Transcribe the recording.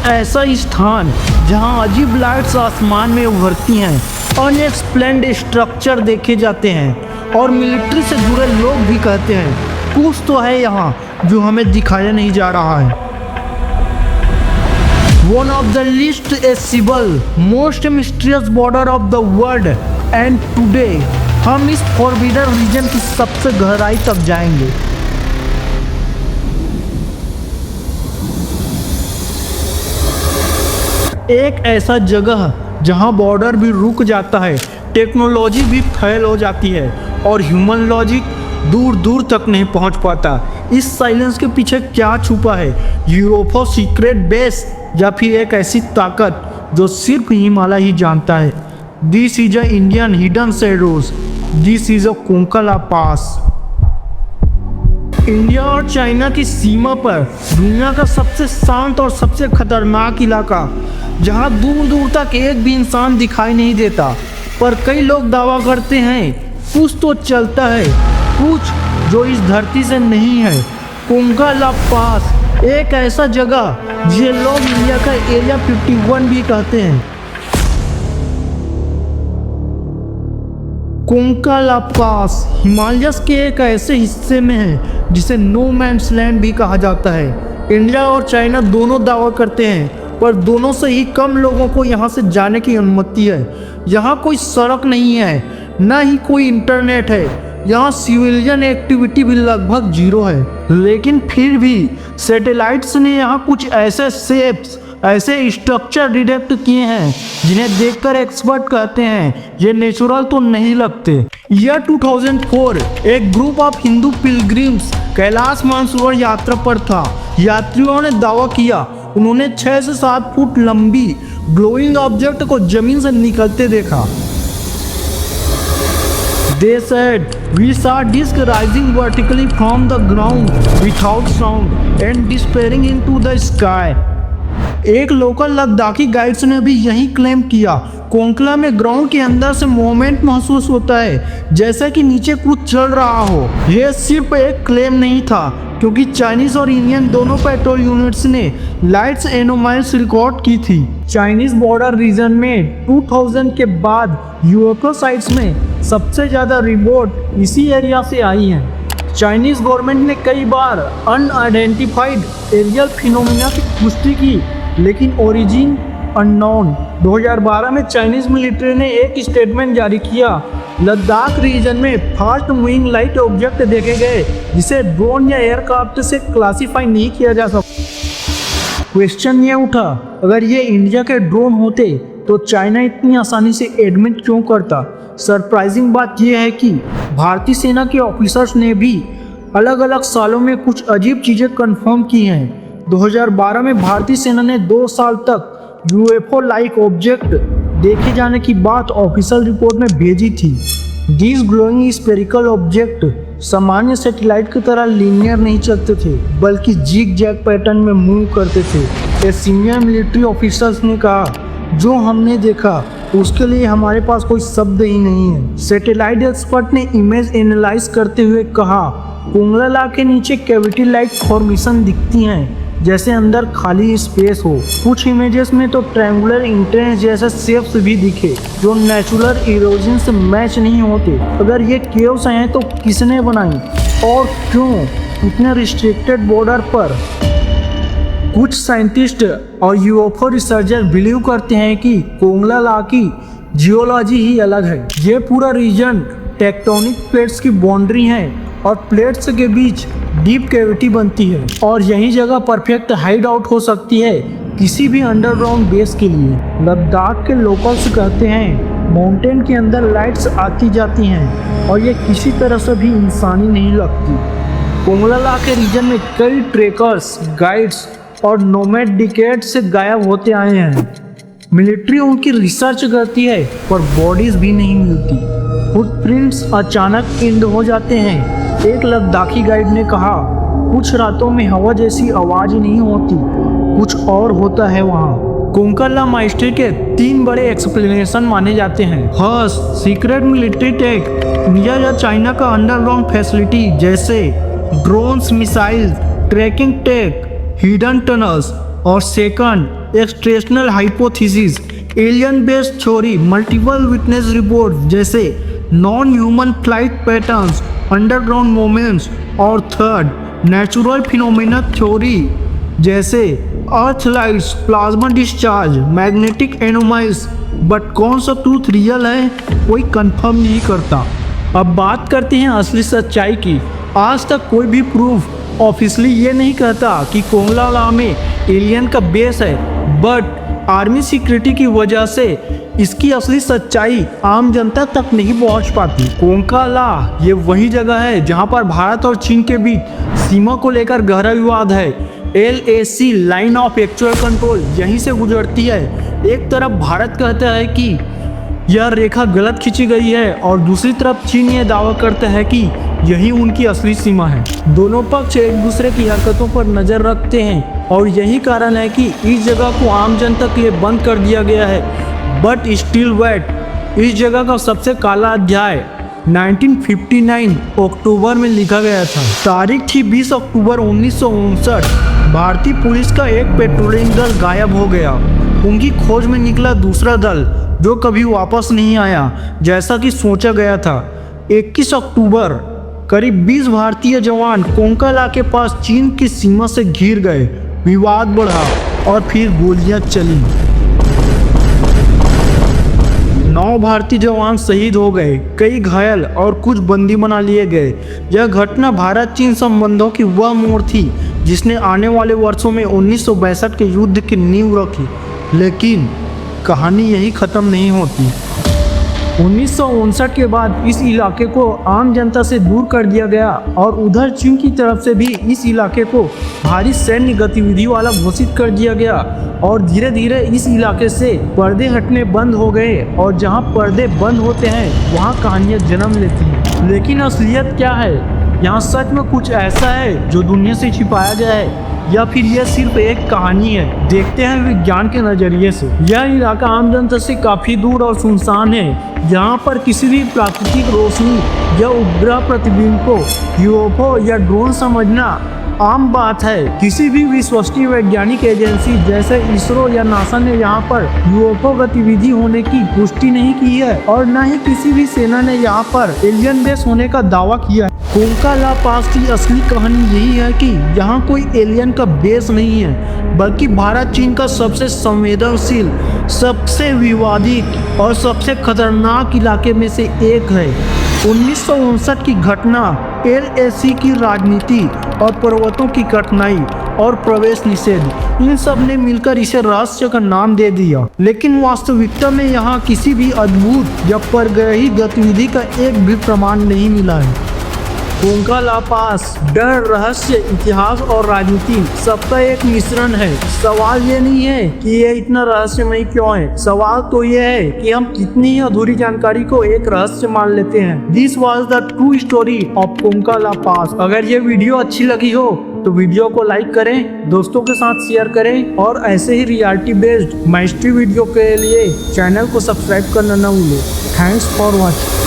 ऐसा स्थान जहां अजीब लाइट्स आसमान में उभरती हैं, अनएक्सप्लेन्ड स्ट्रक्चर देखे जाते हैं और मिलिट्री से जुड़े लोग भी कहते हैं कुछ तो है यहाँ जो हमें दिखाया नहीं जा रहा है। One of the least accessible, most mysterious border of the world, and today हम इस forbidden region की सबसे गहराई तक जाएंगे। एक ऐसा जगह जहां बॉर्डर भी रुक जाता है, टेक्नोलॉजी भी फेल हो जाती है और ह्यूमन लॉजिक दूर दूर तक नहीं पहुंच पाता। इस साइलेंस के पीछे क्या छुपा है? यूरोपो सीक्रेट बेस या फिर एक ऐसी ताकत जो सिर्फ हिमालय ही जानता है? This is a Indian hidden shadows, this is a Kongka La pass. India और चाइना की सीमा पर दुनिया का सबसे शांत और सबसे खतरनाक इलाका, जहां दूर दूर तक एक भी इंसान दिखाई नहीं देता, पर कई लोग दावा करते हैं कुछ तो चलता है, कुछ जो इस धरती से नहीं है। कोंकाला पास एक ऐसा जगह जिसे लोग इंडिया का एरिया 51 भी कहते हैं। कोंकाला पास हिमालयस के एक ऐसे हिस्से में है जिसे नो मैन्स लैंड भी कहा जाता है। इंडिया और चाइना दोनों दावा करते हैं, पर दोनों से ही कम लोगों को यहाँ से जाने की अनुमति है। यहाँ कोई सड़क नहीं है, ना ही कोई इंटरनेट है। यहाँ सिविलियन एक्टिविटी भी लगभग जीरो है। लेकिन फिर भी सैटेलाइट्स ने यहाँ कुछ ऐसे शेप्स, ऐसे स्ट्रक्चर डिटेक्ट किए हैं जिन्हें देखकर एक्सपर्ट कहते हैं ये नेचुरल तो नहीं लगते। ईयर 2004 एक group of Hindu pilgrims Kailash Mansarovar यात्रा पर था। यात्रियों ने दावा किया उन्होंने 6 से 7 फुट लंबी ग्लोइंग ऑब्जेक्ट को जमीन से निकलते देखा। They said, "We saw disk rising vertically from the ground without sound and disappearing into the sky." एक लोकल लद्दाखी गाइड्स ने भी यही क्लेम किया। कोंकला में ग्राउंड के अंदर से मूवमेंट महसूस होता है, जैसे कि नीचे कुछ चल रहा हो। यह सिर्फ एक क्लेम नहीं था, क्योंकि चाइनीज और इंडियन दोनों पेट्रोल यूनिट्स ने लाइट्स एनोमाइल्स रिकॉर्ड की थी। चाइनीज बॉर्डर रीजन में 2000 के बाद यूरोपीय साइट्स में सबसे ज़्यादा रिपोर्ट इसी एरिया से आई हैं। चाइनीज गवर्नमेंट ने कई बार अनआइडेंटिफाइड एरियल फिनोमिना की पुष्टि की, लेकिन ओरिजिन अननोन। 2012 में चाइनीज मिलिट्री ने एक स्टेटमेंट जारी किया, लद्दाख रीजन में फास्ट मूविंग लाइट ऑब्जेक्ट देखे गए जिसे ड्रोन या एयरक्राफ्ट से क्लासिफाई नहीं किया जा सकता। क्वेश्चन ये उठा, अगर ये इंडिया के ड्रोन होते तो चाइना इतनी आसानी से एडमिट क्यों करता? सरप्राइजिंग बात यह है कि भारतीय सेना के ऑफिसर्स ने भी अलग अलग सालों में कुछ अजीब चीज़ें कंफर्म की हैं। 2012 में भारतीय सेना ने 2 साल तक यूएफओ लाइक ऑब्जेक्ट देखे जाने की बात ऑफिशियल रिपोर्ट में भेजी थी। दिस ग्लोइंग स्फेरिकल ऑब्जेक्ट सामान्य सैटेलाइट की तरह लीनियर नहीं चलते थे, बल्कि जिग जैग पैटर्न में मूव करते थे। एक सीनियर मिलिट्री ऑफिसर्स ने कहा, जो हमने देखा उसके लिए हमारे पास कोई शब्द ही नहीं है। सैटेलाइट एक्सपर्ट ने इमेज एनालाइज करते हुए कहा, कोंगला के नीचे कैविटी लाइक फॉर्मेशन दिखती हैं, जैसे अंदर खाली स्पेस हो। कुछ इमेजेस में तो ट्रायंगुलर इंट्रेंस जैसे शेप्स भी दिखे, जो नेचुरल इरोजन से मैच नहीं होते। अगर ये केव्स हैं तो किसने बनाई और क्यों इतने रिस्ट्रिक्टेड बॉर्डर पर? कुछ साइंटिस्ट और यूएफओ रिसर्चर बिलीव करते हैं कि कोंगला की जियोलॉजी ही अलग है। ये पूरा रीजन टेक्टोनिक प्लेट्स की बाउंड्री है और प्लेट्स के बीच डीप कैविटी बनती है, और यही जगह परफेक्ट हाइड आउट हो सकती है किसी भी अंडरग्राउंड बेस के लिए। लद्दाख के लोकल्स कहते हैं माउंटेन के अंदर लाइट्स आती जाती हैं और ये किसी तरह से भी इंसानी नहीं लगती। कोंगला के रीजन में कई ट्रेकर्स, गाइड्स और नोमैड डिकेड से गायब होते आए हैं। मिलिट्री उनकी रिसर्च करती है, पर बॉडीज भी नहीं मिलती। फुटप्रिंट्स अचानक एंड हो जाते हैं। एक लद्दाखी गाइड ने कहा, कुछ रातों में हवा जैसी आवाज नहीं होती, कुछ और होता है वहाँ। कोंकाला माइस्ट्री के 3 बड़े एक्सप्लेनेशन माने जाते हैं। First, secret military tech, India या चाइना का अंडरग्राउंड फैसिलिटी जैसे drones, missile, tracking tech, hidden tunnels. और second, extraterrestrial hypothesis, alien based theory, multiple witness report जैसे non human flight patterns, underground movements और थर्ड नेचुरल फिनोमेना थ्योरी जैसे earth lights, plasma discharge, magnetic anomalies. But कौन सा truth real है कोई confirm नहीं करता। अब बात करते हैं असली सच्चाई की। आज तक कोई भी प्रूफ ऑफिशियली ये नहीं कहता कि कोंगला में एलियन का बेस है, बट आर्मी सिक्योरिटी की वजह से इसकी असली सच्चाई आम जनता तक नहीं पहुंच पाती। कोंकाला ये वही जगह है जहां पर भारत और चीन के बीच सीमा को लेकर गहरा विवाद है। LAC line of actual control यहीं से गुजरती है। एक तरफ भारत कहता है कि यह रेखा गलत खींची गई है और दूसरी तरफ चीन ये दावा करता है कि यही उनकी असली सीमा है। दोनों पक्ष एक दूसरे की हरकतों पर नजर रखते हैं और यही कारण है कि इस जगह को आम जनता के लिए बंद कर दिया गया है। बट स्टिल वेट, इस जगह का सबसे काला अध्याय 1959 अक्टूबर में लिखा गया था। तारीख थी 20 अक्टूबर 1959। भारतीय पुलिस का एक पेट्रोलिंग दल गायब हो गया। उनकी खोज में निकला दूसरा दल जो कभी वापस नहीं आया जैसा कि सोचा गया था। 21 अक्टूबर करीब 20 भारतीय जवान कोंकाला के पास चीन की सीमा से घिर गए। विवाद बढ़ा और फिर गोलियां चली। 9 भारतीय जवान शहीद हो गए, कई घायल और कुछ बंदी बना लिए गए। यह घटना भारत चीन संबंधों की वह मोड़ थी जिसने आने वाले वर्षों में 1962 के युद्ध की नींव रखी। लेकिन कहानी यही खत्म नहीं होती। 1959 के बाद इस इलाके को आम जनता से दूर कर दिया गया और उधर चीन की तरफ से भी इस इलाके को भारी सैन्य गतिविधि वाला घोषित कर दिया गया और धीरे धीरे इस इलाके से पर्दे हटने बंद हो गए और जहां पर्दे बंद होते हैं वहां कहानियां जन्म लेती हैं। लेकिन असलियत क्या है? यहाँ सच में कुछ ऐसा है जो दुनिया से छिपाया गया है या फिर यह सिर्फ एक कहानी है? देखते हैं विज्ञान के नजरिए से। यह इलाका आम जनता से काफी दूर और सुनसान है। यहाँ पर किसी भी प्राकृतिक रोशनी या उपग्रह प्रतिबिंब को यूएफओ या ड्रोन समझना आम बात है। किसी भी विश्वसनीय वैज्ञानिक एजेंसी जैसे इसरो या नासा ने यहाँ पर यूएफओ गतिविधि होने की पुष्टि नहीं की है और न ही किसी भी सेना ने यहाँ पर एलियन बेस होने का दावा किया है। कोंकाला पास की असली कहानी यही है कि यहाँ कोई एलियन का बेस नहीं है, बल्कि भारत चीन का सबसे संवेदनशील, सबसे विवादित और सबसे खतरनाक इलाके में से एक है। 1959 की घटना, LAC की राजनीति और पर्वतों की कठिनाई और प्रवेश निषेध, इन सब ने मिलकर इसे रहस्य का नाम दे दिया। लेकिन वास्तविकता में यहाँ किसी भी अद्भुत या परग्रही गतिविधि का एक भी प्रमाण नहीं मिला है। कोंकाला पास डर, रहस्य, इतिहास और राजनीति सबका एक मिश्रण है। सवाल ये नहीं है कि ये इतना रहस्यमय क्यों है, सवाल तो ये है कि हम कितनी ही अधूरी जानकारी को एक रहस्य मान लेते हैं। This was the true story of Kongka La pass. अगर ये वीडियो अच्छी लगी हो तो वीडियो को लाइक करें, दोस्तों के साथ शेयर करें और ऐसे ही रियलिटी बेस्ड माइस्ट्री वीडियो के लिए चैनल को सब्सक्राइब करना न भूलें। Thanks for watching.